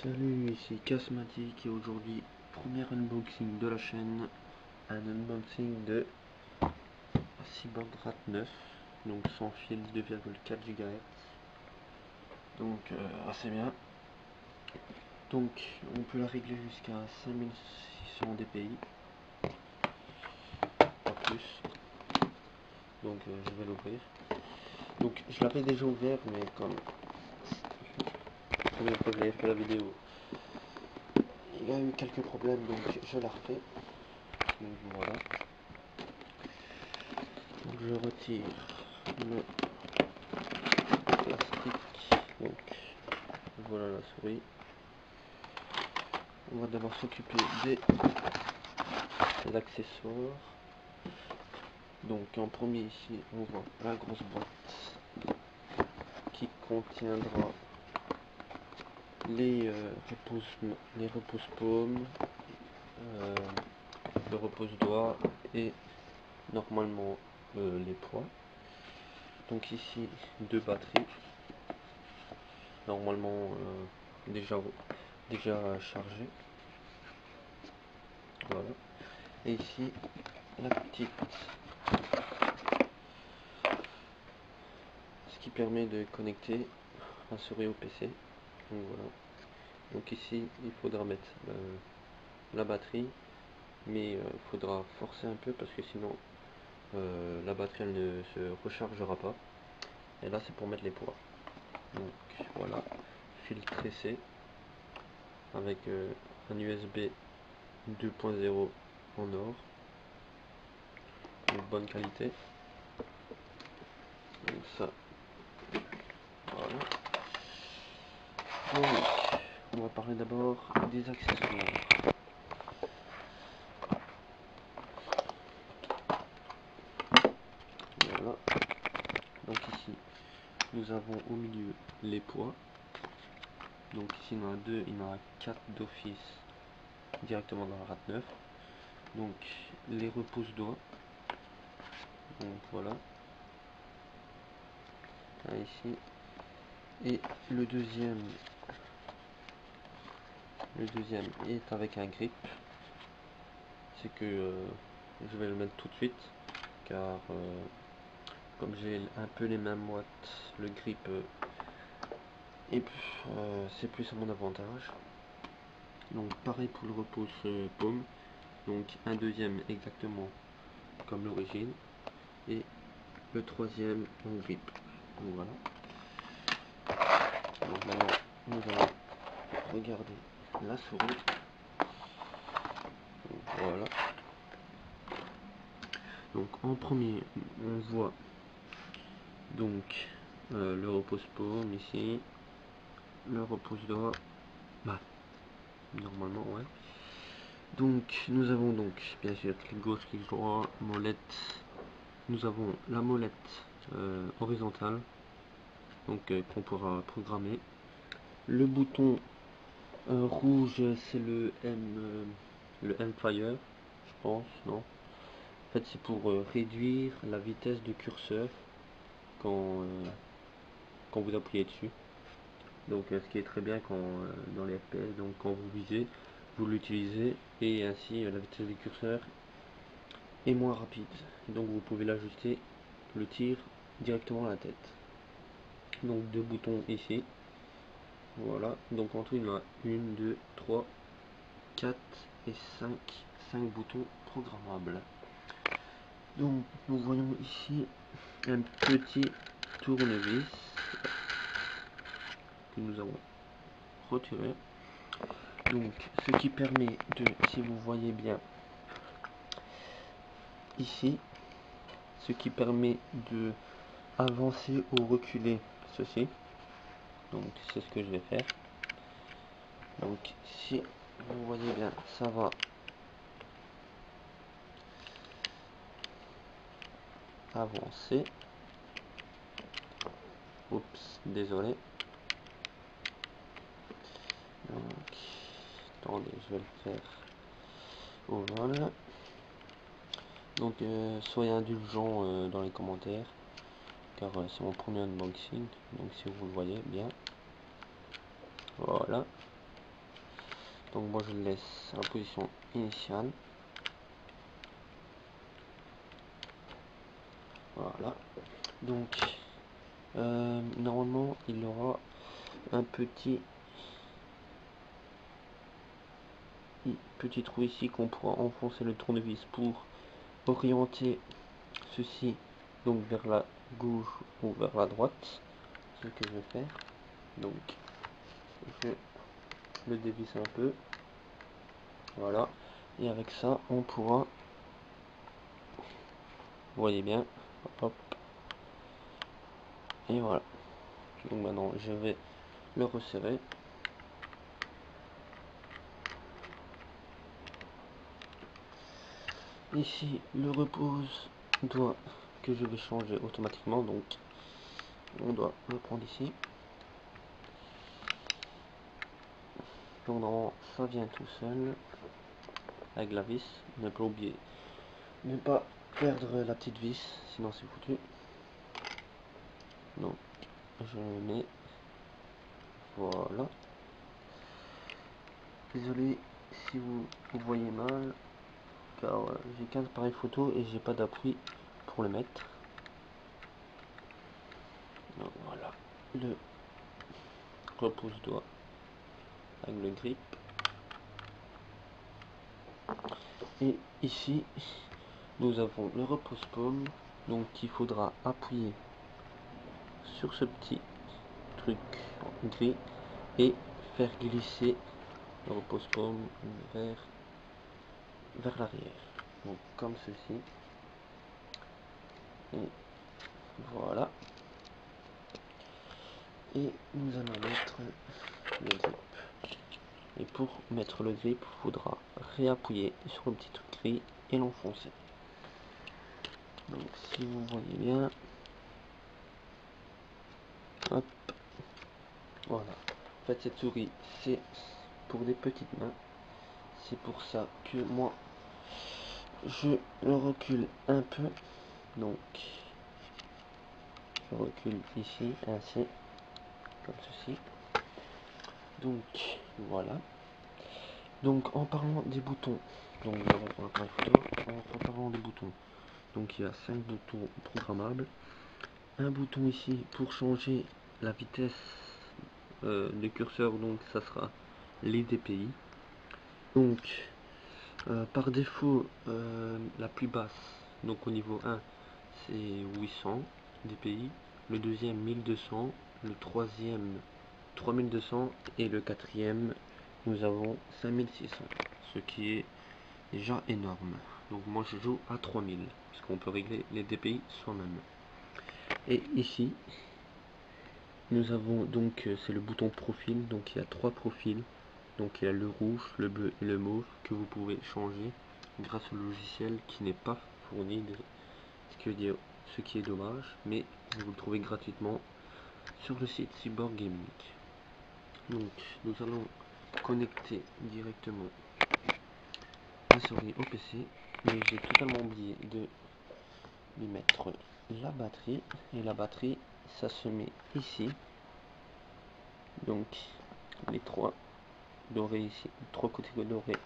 Salut, ici Casmatic et aujourd'hui, premier unboxing de la chaîne, un unboxing de Cyborg Rat 9, donc sans fil 2,4 GHz, donc assez bien. Donc on peut la régler jusqu'à 5600 dpi, pas plus, donc je vais l'ouvrir. Donc je l'avais déjà ouvert, mais comme la première fois que j'avais fait la vidéo, il y a eu quelques problèmes, donc je la refais. Donc voilà. Donc je retire le plastique. Donc voilà la souris. On va d'abord s'occuper des accessoires. Donc en premier ici on voit la grosse boîte qui contiendra les repose-paumes, le repose-doigt et normalement les poids. Donc ici deux batteries, normalement déjà chargées. Voilà. Et ici la petite, ce qui permet de connecter la souris au PC. Donc voilà. Donc ici il faudra mettre la batterie, mais il faudra forcer un peu parce que sinon la batterie elle ne se rechargera pas. Et là c'est pour mettre les poids. Donc voilà, fil tressé avec un USB 2.0 en or, de bonne qualité. Donc ça, voilà. Donc on va parler d'abord des accessoires. Voilà. Donc ici nous avons au milieu les poids. Donc ici il y en a deux, il y en a 4 d'office directement dans la Rat 9. Donc les repose-doigts. Donc voilà. Là, ici. Et le deuxième est avec un grip. C'est que je vais le mettre tout de suite car comme j'ai un peu les mêmes watts, le grip c'est plus à mon avantage. Donc pareil pour le repose-paume, donc un deuxième exactement comme l'origine et le troisième en grip. Donc voilà. Donc maintenant nous allons regarder la souris. Donc, voilà. Donc en premier on voit donc le repose-paume ici, le repose-doigt, bah normalement ouais. Donc nous avons donc bien sûr clic gauche, clic droit, molette. Nous avons la molette horizontale, donc qu'on pourra programmer. Le bouton rouge c'est le M Fire, je pense, non? En fait c'est pour réduire la vitesse de curseur quand vous appuyez dessus. Donc ce qui est très bien quand dans les FPS, donc quand vous visez, vous l'utilisez et ainsi la vitesse du curseur est moins rapide. Donc vous pouvez l'ajuster, le tir directement à la tête. Donc deux boutons ici. Voilà, donc en tout il y en a 1, 2, 3, 4 et 5 boutons programmables. Donc nous voyons ici un petit tournevis que nous avons retiré. Donc ce qui permet de, si vous voyez bien ici, ce qui permet de avancer ou reculer ceci. Donc c'est ce que je vais faire. Donc si vous voyez bien, ça va avancer. Oups, désolé. Donc attendez, je vais le faire. Voilà. Donc soyez indulgents dans les commentaires car c'est mon premier unboxing, donc si vous le voyez bien. Voilà. Donc moi je le laisse en position initiale. Voilà. Donc normalement il aura un petit trou ici qu'on pourra enfoncer le tournevis pour orienter ceci donc vers la gauche ou vers la droite. Ce que je vais faire. Donc je le dévisse un peu. Voilà. Et avec ça on pourra, vous voyez bien, hop. Et voilà. Donc maintenant je vais le resserrer. Ici le repose doit que je vais changer automatiquement, donc on doit le prendre ici. Donc normalement ça vient tout seul avec la vis. Ne pas oublier, ne pas perdre la petite vis, sinon c'est foutu. Donc je le mets, voilà. Désolé si vous voyez mal, car j'ai qu'un appareil photo et j'ai pas d'appui pour le mettre. Donc voilà, le repose-doigt avec le grip. Et ici nous avons le repose-paume, donc il faudra appuyer sur ce petit truc gris et faire glisser le repose-paume vers l'arrière, donc comme ceci. Et voilà. Et nous allons mettre le grip. Et pour mettre le grip, il faudra réappuyer sur le petit truc gris et l'enfoncer. Donc si vous voyez bien, hop, voilà. En fait cette souris c'est pour des petites mains. C'est pour ça que moi je le recule un peu. Donc je recule ici ainsi, comme ceci. Donc voilà. Donc en parlant des boutons, donc en parlant des boutons, donc il y a 5 boutons programmables. Un bouton ici pour changer la vitesse du curseur, donc ça sera les DPI. Donc par défaut la plus basse, donc au niveau 1 c'est 800 DPI, le deuxième 1200, le troisième 3200 et le quatrième nous avons 5600, ce qui est déjà énorme. Donc moi je joue à 3000 puisqu'on peut régler les DPI soi-même. Et ici nous avons donc c'est le bouton profil, donc il y a 3 profils. Donc il y a le rouge, le bleu et le mauve que vous pouvez changer grâce au logiciel qui n'est pas fourni, ce qui est dommage, mais vous le trouvez gratuitement sur le site Cyborg Gaming. Donc nous allons connecter directement la souris au PC, mais j'ai totalement oublié de lui mettre la batterie, et la batterie ça se met ici, donc les 3 dorés ici, 3 côtés dorés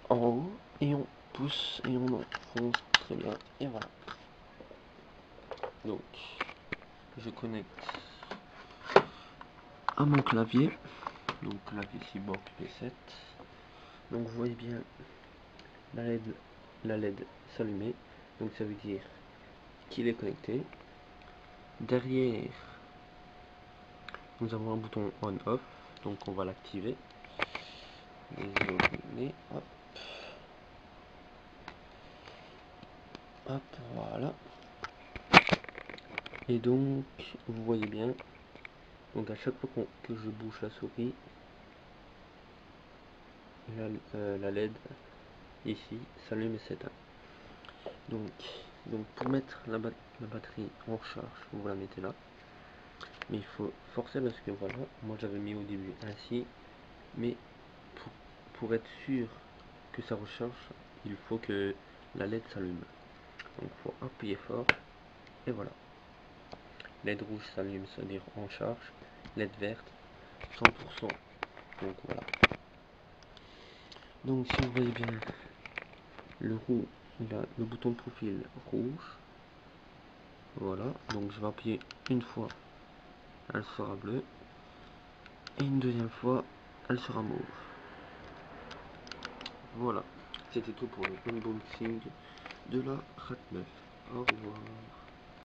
en haut, et on pousse et on enfonce très bien, et voilà. Donc je connecte à mon clavier, donc clavier Cyborg P7. Donc vous voyez bien la LED s'allumer, donc ça veut dire qu'il est connecté. Derrière nous avons un bouton on off, donc on va l'activer. Désolé, hop. Hop, voilà. Et donc vous voyez bien, donc à chaque fois que je bouge la souris, la LED ici s'allume et s'éteint. Donc pour mettre la batterie en charge, vous la mettez là, mais il faut forcer parce que voilà, moi j'avais mis au début ainsi, mais pour être sûr que ça recharge, il faut que la LED s'allume. Donc il faut appuyer fort, et voilà. LED rouge s'allume, c'est-à-dire en charge, LED verte 100%, donc voilà. Donc si vous voyez bien, il a le bouton de profil rouge. Voilà, donc je vais appuyer une fois, elle sera bleue. Et une deuxième fois, elle sera mauve. Voilà, c'était tout pour le unboxing de la Rat 9. Au revoir.